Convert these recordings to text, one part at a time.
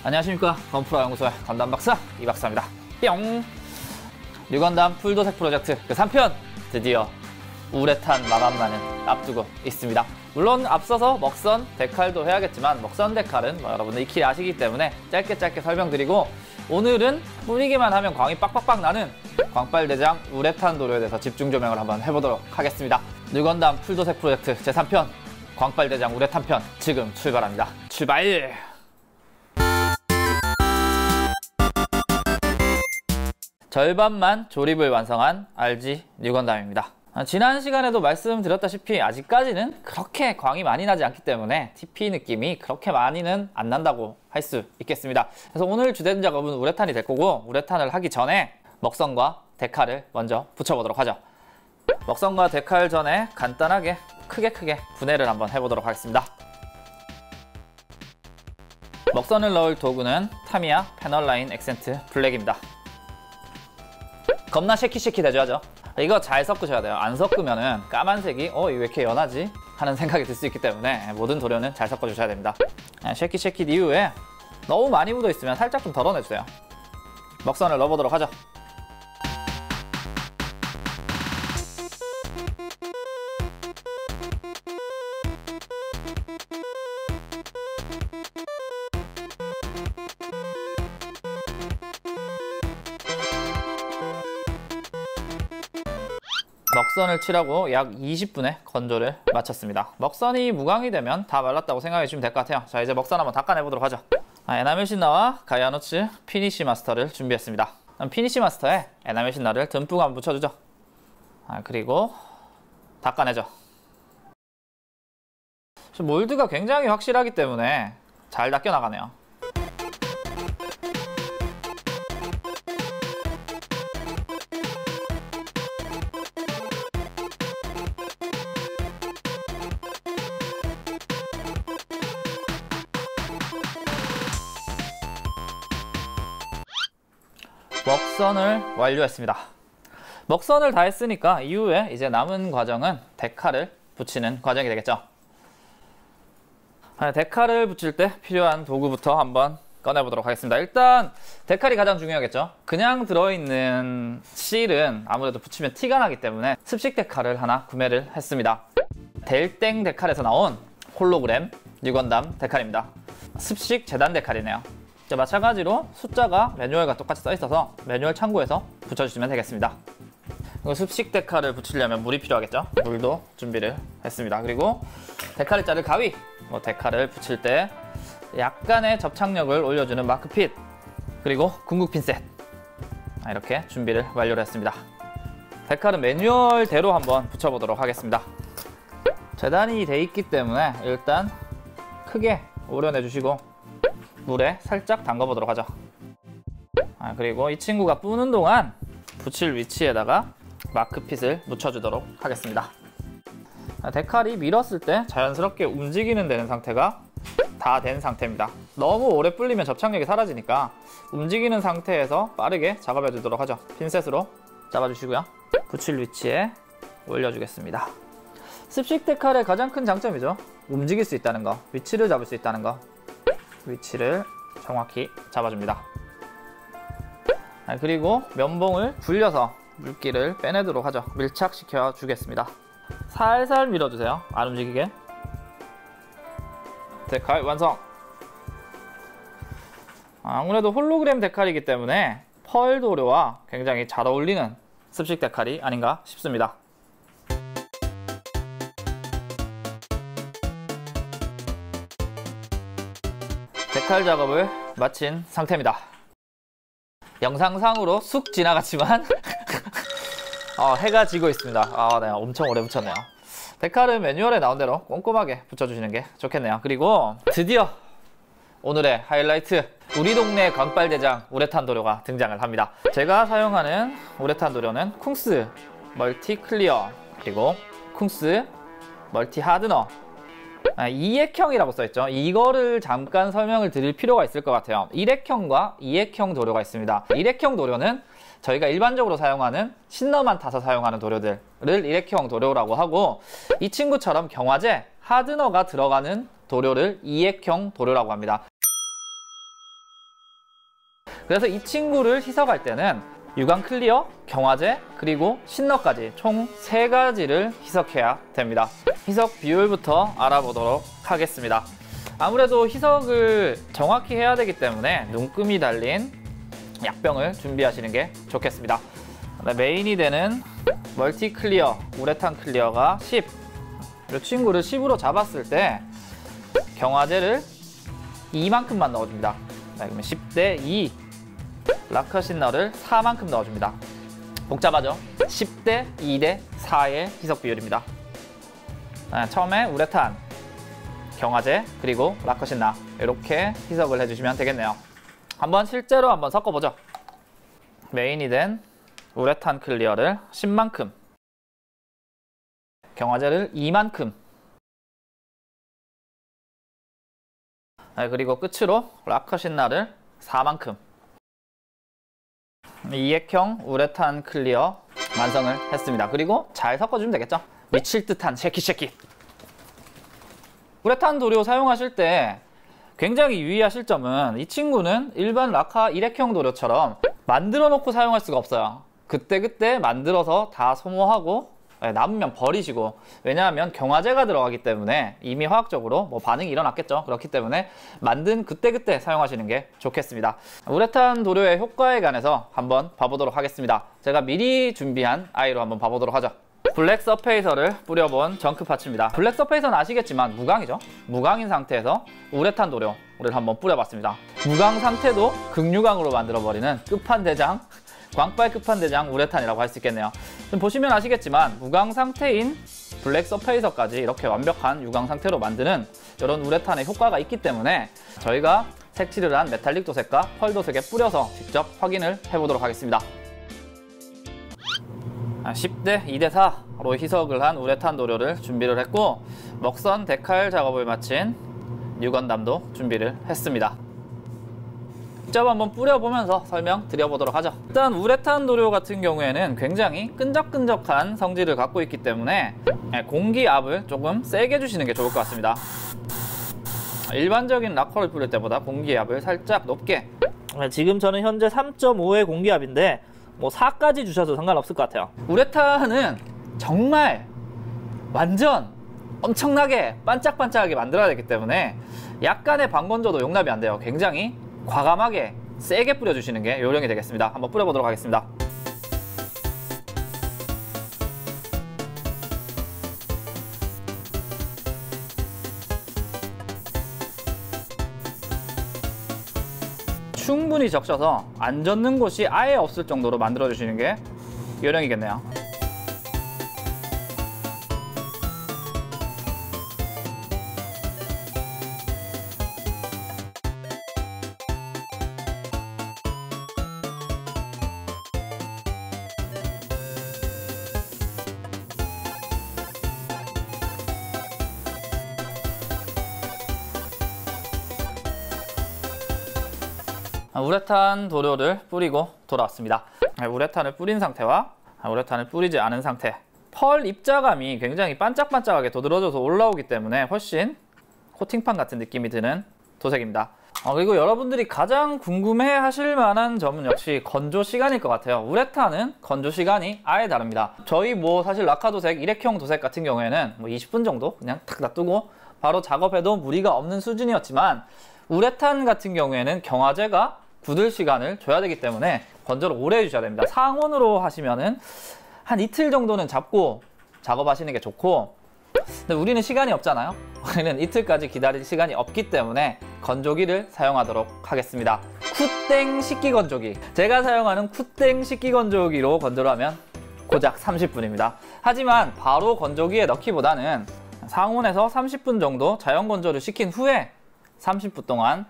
안녕하십니까. 건프로 연구소의 건담 박사 이 박사입니다. 뿅! 뉴건담 풀도색 프로젝트 그 3편 드디어 우레탄 마감만을 앞두고 있습니다. 물론 앞서서 먹선 데칼도 해야겠지만 먹선 데칼은 여러분들 익히 아시기 때문에 짧게 설명드리고, 오늘은 뿌리기만 하면 광이 빡빡빡 나는 광빨대장 우레탄 도료에 대해서 집중 조명을 한번 해보도록 하겠습니다. 뉴건담 풀도색 프로젝트 제3편 광빨대장 우레탄 편 지금 출발합니다. 출발! 절반만 조립을 완성한 RG 뉴건담입니다. 지난 시간에도 말씀드렸다시피 아직까지는 그렇게 광이 많이 나지 않기 때문에 TP 느낌이 그렇게 많이는 안 난다고 할 수 있겠습니다. 그래서 오늘 주된 작업은 우레탄이 될 거고, 우레탄을 하기 전에 먹선과 데칼을 먼저 붙여보도록 하죠. 먹선과 데칼 전에 간단하게 크게 분해를 한번 해보도록 하겠습니다. 먹선을 넣을 도구는 타미야 패널라인 액센트 블랙입니다. 겁나 쉐키쉐키 되죠? 이거 잘 섞으셔야 돼요. 안 섞으면은 까만색이 왜 이렇게 연하지? 하는 생각이 들 수 있기 때문에 모든 도료는 잘 섞어주셔야 됩니다. 쉐키 이후에 너무 많이 묻어 있으면 살짝 좀 덜어내주세요. 먹선을 넣어보도록 하죠. 먹선을 칠하고 약 20분의 건조를 마쳤습니다. 먹선이 무광이 되면 다 말랐다고 생각해 주시면 될 것 같아요. 자, 이제 먹선 한번 닦아내보도록 하죠. 에나멜 신나와 가이아노츠 피니쉬 마스터를 준비했습니다. 피니쉬 마스터에 에나멜 신나를 듬뿍 한번 묻혀주죠. 그리고 닦아내죠. 몰드가 굉장히 확실하기 때문에 잘 닦여나가네요. 먹선을 완료했습니다. 먹선을 다 했으니까 이후에 이제 남은 과정은 데칼을 붙이는 과정이 되겠죠. 데칼을 붙일 때 필요한 도구부터 한번 꺼내보도록 하겠습니다. 일단 데칼이 가장 중요하겠죠. 그냥 들어있는 실은 아무래도 붙이면 티가 나기 때문에 습식 데칼을 하나 구매를 했습니다. 델땡 데칼에서 나온 홀로그램 뉴건담 데칼입니다. 습식 재단 데칼이네요. 마찬가지로 숫자가 매뉴얼과 똑같이 써있어서 매뉴얼 참고해서 붙여주시면 되겠습니다. 그리고 습식 데칼을 붙이려면 물이 필요하겠죠. 물도 준비를 했습니다. 그리고 데칼을 자를 가위, 데칼을 붙일 때 약간의 접착력을 올려주는 마크핏, 그리고 궁극 핀셋, 이렇게 준비를 완료를 했습니다. 데칼은 매뉴얼대로 한번 붙여보도록 하겠습니다. 재단이 돼 있기 때문에 일단 크게 오려내 주시고 물에 살짝 담가보도록 하죠. 그리고 이 친구가 뿌는 동안 붙일 위치에다가 마크핏을 묻혀주도록 하겠습니다. 데칼이 밀었을 때 자연스럽게 움직이는 되는 상태가 다 된 상태입니다. 너무 오래 불리면 접착력이 사라지니까 움직이는 상태에서 빠르게 작업해 주도록 하죠. 핀셋으로 잡아주시고요. 붙일 위치에 올려주겠습니다. 습식 데칼의 가장 큰 장점이죠. 움직일 수 있다는 거, 위치를 잡을 수 있다는 거. 위치를 정확히 잡아줍니다. 그리고 면봉을 굴려서 물기를 빼내도록 하죠. 밀착시켜 주겠습니다. 살살 밀어주세요. 안 움직이게. 데칼 완성! 아무래도 홀로그램 데칼이기 때문에 펄 도료와 굉장히 잘 어울리는 습식 데칼이 아닌가 싶습니다. 데칼 작업을 마친 상태입니다. 영상상으로 쑥 지나갔지만 해가 지고 있습니다. 네, 엄청 오래 붙였네요. 데칼은 매뉴얼에 나온 대로 꼼꼼하게 붙여주시는 게 좋겠네요. 그리고 드디어 오늘의 하이라이트, 우리 동네 광빨대장 우레탄 도료가 등장을 합니다. 제가 사용하는 우레탄 도료는 쿵스 멀티 클리어, 그리고 쿵스 멀티 하드너, 이액형이라고 써있죠. 이거를 잠깐 설명을 드릴 필요가 있을 것 같아요. 1액형과 2액형 도료가 있습니다. 1액형 도료는 저희가 일반적으로 사용하는 신너만 타서 사용하는 도료들을 1액형 도료라고 하고, 이 친구처럼 경화제, 하드너가 들어가는 도료를 2액형 도료라고 합니다. 그래서 이 친구를 희석할 때는 유광 클리어, 경화제, 그리고 신너까지 총 3가지를 희석해야 됩니다. 희석 비율부터 알아보도록 하겠습니다. 아무래도 희석을 정확히 해야 되기 때문에 눈금이 달린 약병을 준비하시는 게 좋겠습니다. 메인이 되는 멀티 클리어, 우레탄 클리어가 10. 이 친구를 10으로 잡았을 때 경화제를 2만큼만 넣어줍니다. 그러면 10대 2. 라커신너를 4만큼 넣어줍니다. 복잡하죠? 10대 2대 4의 희석 비율입니다. 처음에 우레탄, 경화제, 그리고 라커신나 이렇게 희석을 해주시면 되겠네요. 실제로 한번 섞어보죠. 메인이 된 우레탄 클리어를 10만큼, 경화제를 2만큼, 그리고 끝으로 라커신나를 4만큼. 이액형 우레탄 클리어 완성을 했습니다. 그리고 잘 섞어주면 되겠죠? 미칠 듯한 쉐킷쉐킷. 우레탄 도료 사용하실 때 굉장히 유의하실 점은 이 친구는 일반 라카 일액형 도료처럼 만들어 놓고 사용할 수가 없어요. 그때그때 만들어서 다 소모하고 남으면 버리시고, 왜냐하면 경화제가 들어가기 때문에 이미 화학적으로 반응이 일어났겠죠. 그렇기 때문에 만든 그때그때 사용하시는 게 좋겠습니다. 우레탄 도료의 효과에 관해서 한번 봐보도록 하겠습니다. 제가 미리 준비한 아이로 한번 봐보도록 하죠. 블랙 서페이서를 뿌려본 정크 파츠입니다. 블랙 서페이서는 아시겠지만 무광이죠. 무광인 상태에서 우레탄 도료를 한번 뿌려봤습니다. 무광 상태도 극유광으로 만들어버리는 끝판대장, 광빨 끝판대장 우레탄이라고 할 수 있겠네요. 좀 보시면 아시겠지만 무광 상태인 블랙 서페이서까지 이렇게 완벽한 유광 상태로 만드는 이런 우레탄의 효과가 있기 때문에 저희가 색칠을 한 메탈릭 도색과 펄 도색에 뿌려서 직접 확인을 해보도록 하겠습니다. 10대 2대 4로 희석을 한 우레탄 도료를 준비를 했고, 먹선 데칼 작업을 마친 유건담도 준비를 했습니다. 직접 한번 뿌려보면서 설명드려보도록 하죠. 일단 우레탄 도료 같은 경우에는 굉장히 끈적끈적한 성질을 갖고 있기 때문에 공기압을 조금 세게 주시는 게 좋을 것 같습니다. 일반적인 락커를 뿌릴 때보다 공기압을 살짝 높게, 지금 저는 현재 3.5의 공기압인데 4까지 주셔도 상관없을 것 같아요. 우레탄은 정말 완전 엄청나게 반짝반짝하게 만들어야 되기 때문에 약간의 방건조도 용납이 안 돼요. 굉장히 과감하게 세게 뿌려주시는 게 요령이 되겠습니다. 한번 뿌려보도록 하겠습니다. 충분히 적셔서 안 젖는 곳이 아예 없을 정도로 만들어주시는 게 요령이겠네요. 우레탄 도료를 뿌리고 돌아왔습니다. 우레탄을 뿌린 상태와 우레탄을 뿌리지 않은 상태, 펄 입자감이 굉장히 반짝반짝하게 도드러져서 올라오기 때문에 훨씬 코팅판 같은 느낌이 드는 도색입니다. 그리고 여러분들이 가장 궁금해 하실 만한 점은 역시 건조 시간일 것 같아요. 우레탄은 건조 시간이 아예 다릅니다. 저희 사실 라카 도색, 일액형 도색 같은 경우에는 20분 정도 그냥 탁 놔두고 바로 작업해도 무리가 없는 수준이었지만, 우레탄 같은 경우에는 경화제가 굳을 시간을 줘야 되기 때문에 건조를 오래 해주셔야 됩니다. 상온으로 하시면은 한 이틀 정도는 잡고 작업하시는 게 좋고, 근데 우리는 시간이 없잖아요. 우리는 이틀까지 기다릴 시간이 없기 때문에 건조기를 사용하도록 하겠습니다. 쿠땡 식기 건조기, 제가 사용하는 쿠땡 식기 건조기로 건조를 하면 고작 30분입니다. 하지만 바로 건조기에 넣기보다는 상온에서 30분 정도 자연 건조를 시킨 후에 30분 동안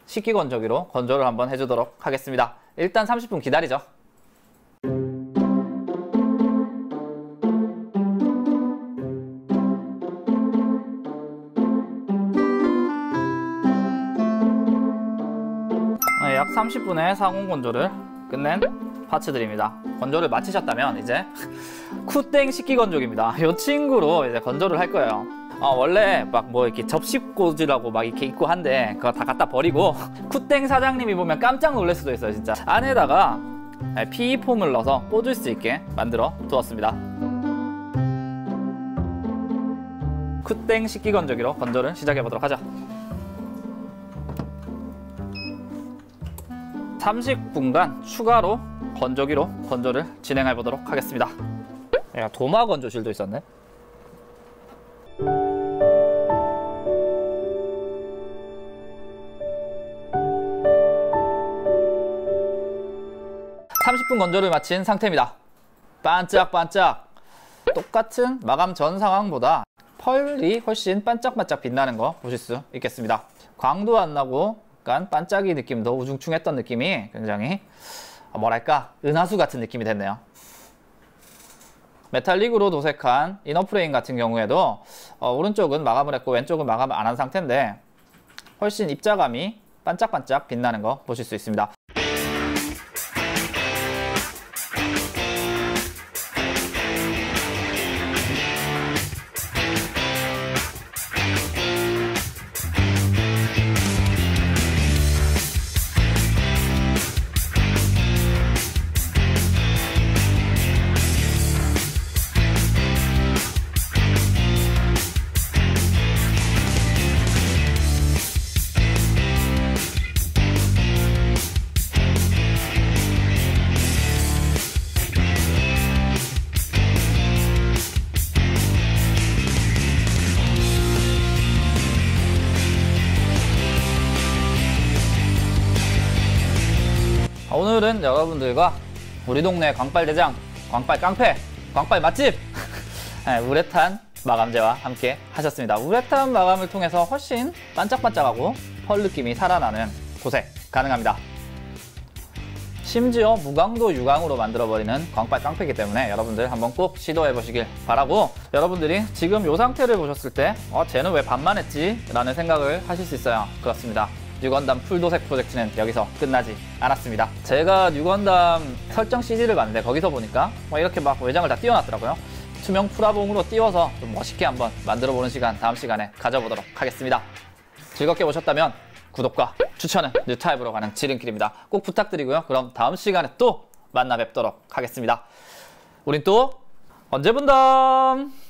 식기 건조기로 건조를 한번 해주도록 하겠습니다. 일단 30분 기다리죠. 약 30분의 상온 건조를 끝낸 파츠들입니다. 건조를 마치셨다면 이제 쿠땡 식기 건조기입니다. 이 친구로 이제 건조를 할 거예요. 원래 막 뭐 이렇게 접시꽂으라고 막 이렇게 있고 한데 그거 다 갖다 버리고 쿠땡 사장님이 보면 깜짝 놀랄 수도 있어요 진짜. 안에다가 PE폼을 넣어서 꽂을 수 있게 만들어 두었습니다. 쿠땡 식기 건조기로 건조를 시작해 보도록 하죠. 30분간 추가로 건조기로 건조를 진행해 보도록 하겠습니다. 야, 도마 건조실도 있었네. (30분) 건조를 마친 상태입니다. 반짝반짝. 똑같은 마감 전 상황보다 펄이 훨씬 반짝반짝 빛나는 거 보실 수 있겠습니다. 광도 안 나고 약간 반짝이 느낌도 우중충했던 느낌이 굉장히 뭐랄까 은하수 같은 느낌이 됐네요. 메탈릭으로 도색한 이너 프레임 같은 경우에도 오른쪽은 마감을 했고 왼쪽은 마감을 안 한 상태인데 훨씬 입자감이 반짝반짝 빛나는 거 보실 수 있습니다. 오늘은 여러분들과 우리 동네 광빨대장, 광빨깡패, 광빨 맛집 우레탄 마감제와 함께 하셨습니다. 우레탄 마감을 통해서 훨씬 반짝반짝하고 펄 느낌이 살아나는 도색 가능합니다. 심지어 무광도 유광으로 만들어버리는 광빨 깡패이기 때문에 여러분들 한번 꼭 시도해 보시길 바라고, 여러분들이 지금 이 상태를 보셨을 때 쟤는 왜 반만 했지? 라는 생각을 하실 수 있어요. 그렇습니다. 뉴건담 풀도색 프로젝트는 여기서 끝나지 않았습니다. 제가 뉴건담 설정 CD를 봤는데 거기서 보니까 이렇게 막 외장을 다 띄워놨더라고요. 투명 프라봉으로 띄워서 좀 멋있게 한번 만들어보는 시간 다음 시간에 가져보도록 하겠습니다. 즐겁게 보셨다면 구독과 추천은 뉴타입으로 가는 지름길입니다. 꼭 부탁드리고요. 그럼 다음 시간에 또 만나 뵙도록 하겠습니다. 우린 또 언제 본담!